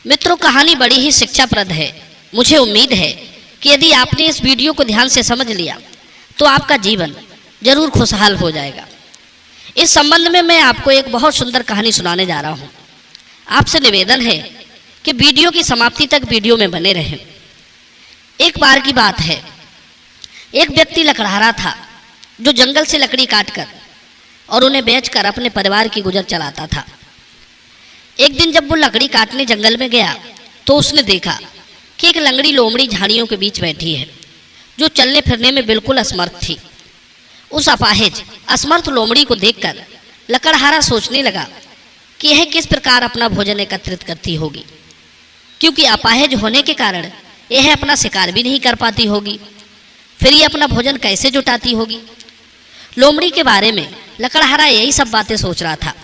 मित्रों, कहानी बड़ी ही शिक्षाप्रद है। मुझे उम्मीद है कि यदि आपने इस वीडियो को ध्यान से समझ लिया तो आपका जीवन जरूर खुशहाल हो जाएगा। इस संबंध में मैं आपको एक बहुत सुंदर कहानी सुनाने जा रहा हूँ। आपसे निवेदन है कि वीडियो की समाप्ति तक वीडियो में बने रहें। एक बार की बात है, एक व्यक्ति लकड़हारा था जो जंगल से लकड़ी काटकर और उन्हें बेचकर अपने परिवार की गुजर चलाता था। एक दिन जब वो लकड़ी काटने जंगल में गया तो उसने देखा कि एक लंगड़ी लोमड़ी झाड़ियों के बीच बैठी है, जो चलने फिरने में बिल्कुल असमर्थ थी। उस अपाहिज असमर्थ लोमड़ी को देखकर लकड़हारा सोचने लगा कि यह किस प्रकार अपना भोजन एकत्रित करती होगी, क्योंकि अपाहिज होने के कारण यह अपना शिकार भी नहीं कर पाती होगी। फिर यह अपना भोजन कैसे जुटाती होगी। लोमड़ी के बारे में लकड़हारा यही सब बातें सोच रहा था।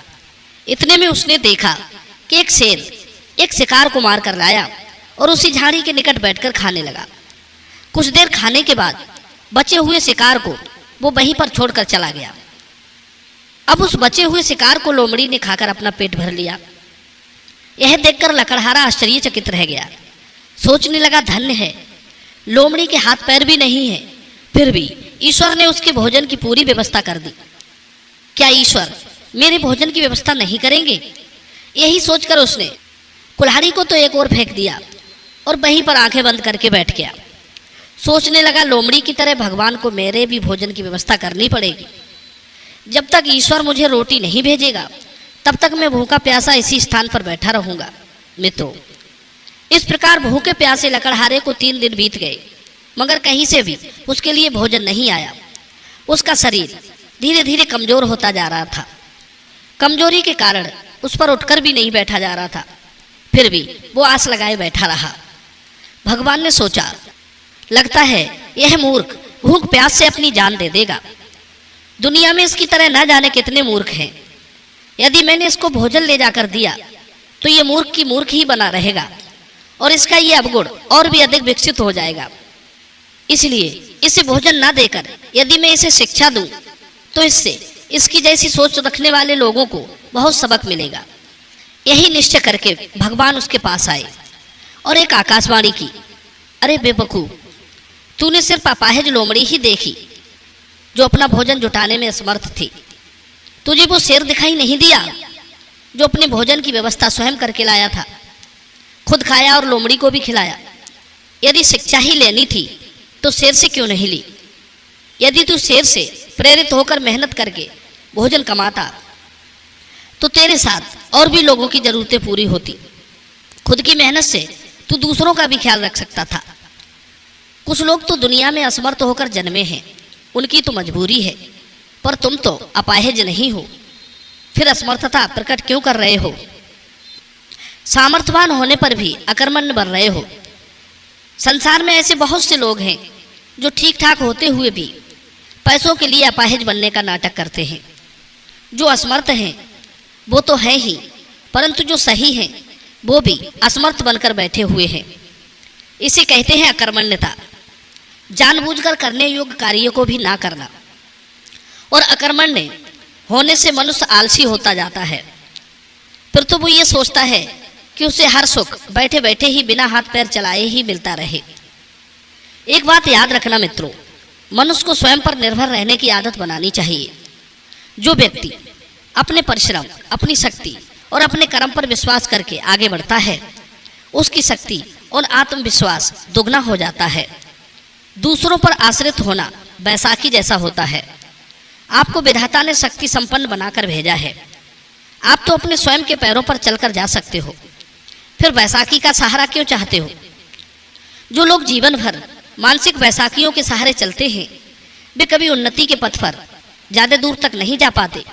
इतने में उसने देखा कि एक शेर एक शिकार को मार कर लाया और उसी झाड़ी के निकट बैठकर खाने लगा। कुछ देर खाने के बाद बचे हुए शिकार को वो वहीं पर छोड़कर चला गया। अब उस बचे हुए शिकार को लोमड़ी ने खाकर अपना पेट भर लिया। यह देखकर लकड़हारा आश्चर्यचकित रह गया। सोचने लगा, धन्य है, लोमड़ी के हाथ पैर भी नहीं है, फिर भी ईश्वर ने उसके भोजन की पूरी व्यवस्था कर दी। क्या ईश्वर मेरे भोजन की व्यवस्था नहीं करेंगे? यही सोचकर उसने कुल्हाड़ी को तो एक ओर फेंक दिया और वहीं पर आंखें बंद करके बैठ गया। सोचने लगा, लोमड़ी की तरह भगवान को मेरे भी भोजन की व्यवस्था करनी पड़ेगी। जब तक ईश्वर मुझे रोटी नहीं भेजेगा तब तक मैं भूखा प्यासा इसी स्थान पर बैठा रहूंगा। मित्रों, इस प्रकार भूखे प्यासे लकड़हारे को 3 दिन बीत गए, मगर कहीं से भी उसके लिए भोजन नहीं आया। उसका शरीर धीरे धीरे कमजोर होता जा रहा था। कमजोरी के कारण उस पर उठकर भी नहीं बैठा जा रहा था। फिर भी वो आस लगाए बैठा रहा। भगवान ने सोचा, लगता है यह मूर्ख भूख प्यास से अपनी जान दे देगा। दुनिया में इसकी तरह न जाने कितने मूर्ख हैं। यदि मैंने इसको भोजन ले जाकर दिया तो ये मूर्ख की मूर्ख ही बना रहेगा और इसका ये अवगुण और भी अधिक विकसित हो जाएगा। इसलिए इसे भोजन ना देकर यदि मैं इसे शिक्षा दूं तो इससे इसकी जैसी सोच रखने वाले लोगों को बहुत सबक मिलेगा। यही निश्चय करके भगवान उसके पास आए और एक आकाशवाणी की, अरे बेवकूफ, तूने सिर्फ अपाहिज लोमड़ी ही देखी जो अपना भोजन जुटाने में असमर्थ थी। तुझे वो शेर दिखाई नहीं दिया जो अपने भोजन की व्यवस्था स्वयं करके लाया था, खुद खाया और लोमड़ी को भी खिलाया। यदि शिक्षा ही लेनी थी तो शेर से क्यों नहीं ली? यदि तू शेर से प्रेरित होकर मेहनत करके भोजन कमाता तो तेरे साथ और भी लोगों की जरूरतें पूरी होती। खुद की मेहनत से तू दूसरों का भी ख्याल रख सकता था। कुछ लोग तो दुनिया में असमर्थ होकर जन्मे हैं, उनकी तो मजबूरी है, पर तुम तो अपाहिज नहीं हो, फिर असमर्थता प्रकट क्यों कर रहे हो? सामर्थ्यवान होने पर भी अकर्मण्य बन रहे हो। संसार में ऐसे बहुत से लोग हैं जो ठीक ठाक होते हुए भी पैसों के लिए अपाहिज बनने का नाटक करते हैं। जो असमर्थ हैं वो तो हैं ही, परंतु जो सही हैं वो भी असमर्थ बनकर बैठे हुए हैं। इसे कहते हैं अकर्मण्यता। जानबूझकर करने योग्य कार्य को भी ना करना। और अकर्मण्य होने से मनुष्य आलसी होता जाता है। फिर तो वो ये सोचता है कि उसे हर सुख बैठे बैठे ही बिना हाथ पैर चलाए ही मिलता रहे। एक बात याद रखना मित्रों, मनुष्य को स्वयं पर निर्भर रहने की आदत बनानी चाहिए। जो व्यक्ति अपने परिश्रम, अपनी शक्ति और अपने कर्म पर विश्वास करके आगे बढ़ता है, उसकी शक्ति और आत्मविश्वास दुगना हो जाता है। दूसरों पर आश्रित होना बैसाखी जैसा होता है। आपको विधाता ने शक्ति संपन्न बनाकर भेजा है। आप तो अपने स्वयं के पैरों पर चलकर जा सकते हो, फिर बैसाखी का सहारा क्यों चाहते हो? जो लोग जीवन भर मानसिक बैसाखियों के सहारे चलते हैं वे कभी उन्नति के पथ पर ज्यादा दूर तक नहीं जा पाते।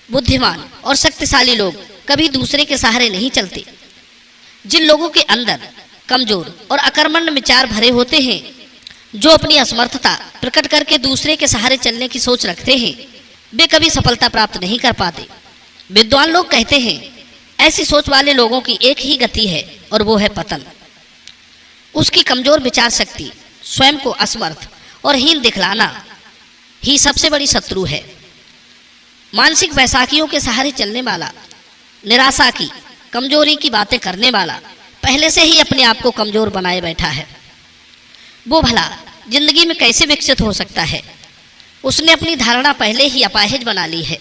बुद्धिमान और शक्तिशाली लोग कभी दूसरे के सहारे नहीं चलते। जिन लोगों के अंदर कमजोर और अकर्मण्य विचार भरे होते हैं, जो अपनी असमर्थता प्रकट करके दूसरे के सहारे चलने की सोच रखते हैं, वे कभी सफलता प्राप्त नहीं कर पाते। विद्वान लोग कहते हैं, ऐसी सोच वाले लोगों की एक ही गति है और वो है पतन। उसकी कमजोर विचार शक्ति, स्वयं को असमर्थ और हीन दिखलाना ही सबसे बड़ी शत्रु है। मानसिक बैसाखियों के सहारे चलने वाला निराशा की, कमजोरी की बातें करने वाला पहले से ही अपने आप को कमजोर बनाए बैठा है। वो भला जिंदगी में कैसे विकसित हो सकता है? उसने अपनी धारणा पहले ही अपाहिज बना ली है।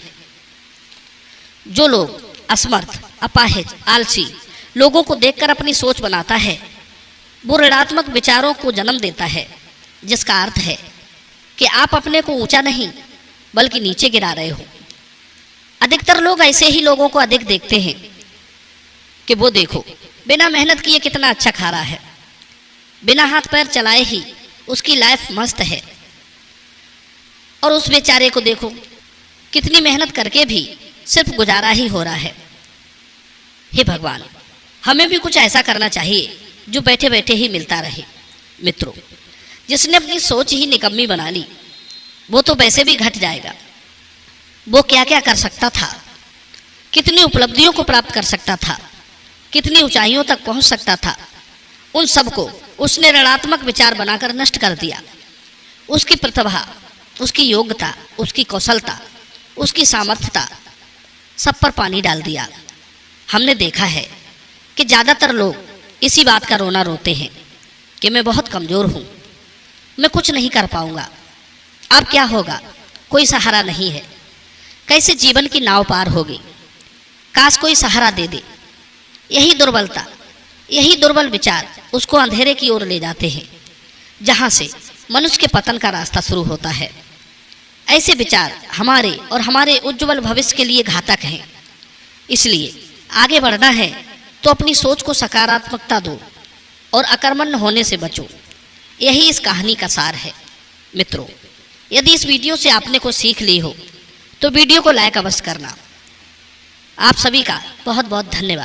जो लोग असमर्थ, अपाहिज, आलसी लोगों को देखकर अपनी सोच बनाता है, वो ऋणात्मक विचारों को जन्म देता है, जिसका अर्थ है कि आप अपने को ऊंचा नहीं बल्कि नीचे गिरा रहे हो। अधिकतर लोग ऐसे ही लोगों को अधिक देखते हैं कि वो देखो बिना मेहनत किए कितना अच्छा खा रहा है, बिना हाथ पैर चलाए ही उसकी लाइफ मस्त है, और उस बेचारे को देखो कितनी मेहनत करके भी सिर्फ गुजारा ही हो रहा है। हे भगवान, हमें भी कुछ ऐसा करना चाहिए जो बैठे बैठे ही मिलता रहे। मित्रों, जिसने अपनी सोच ही निकम्मी बना ली वो तो वैसे भी घट जाएगा। वो क्या क्या कर सकता था, कितनी उपलब्धियों को प्राप्त कर सकता था, कितनी ऊंचाइयों तक पहुंच सकता था, उन सबको उसने ऋणात्मक विचार बनाकर नष्ट कर दिया। उसकी प्रतिभा, उसकी योग्यता, उसकी कौशलता, उसकी सामर्थ्यता सब पर पानी डाल दिया। हमने देखा है कि ज़्यादातर लोग इसी बात का रोना रोते हैं कि मैं बहुत कमज़ोर हूँ, मैं कुछ नहीं कर पाऊँगा, अब क्या होगा, कोई सहारा नहीं है, कैसे जीवन की नाव पार होगी, काश कोई सहारा दे दे। यही दुर्बलता, यही दुर्बल विचार उसको अंधेरे की ओर ले जाते हैं, जहाँ से मनुष्य के पतन का रास्ता शुरू होता है। ऐसे विचार हमारे और हमारे उज्जवल भविष्य के लिए घातक हैं। इसलिए आगे बढ़ना है तो अपनी सोच को सकारात्मकता दो और अकर्मण्य होने से बचो। यही इस कहानी का सार है। मित्रों, यदि इस वीडियो से आपने कुछ सीख ली हो तो वीडियो को लाइक अवश्य करना। आप सभी का बहुत बहुत धन्यवाद।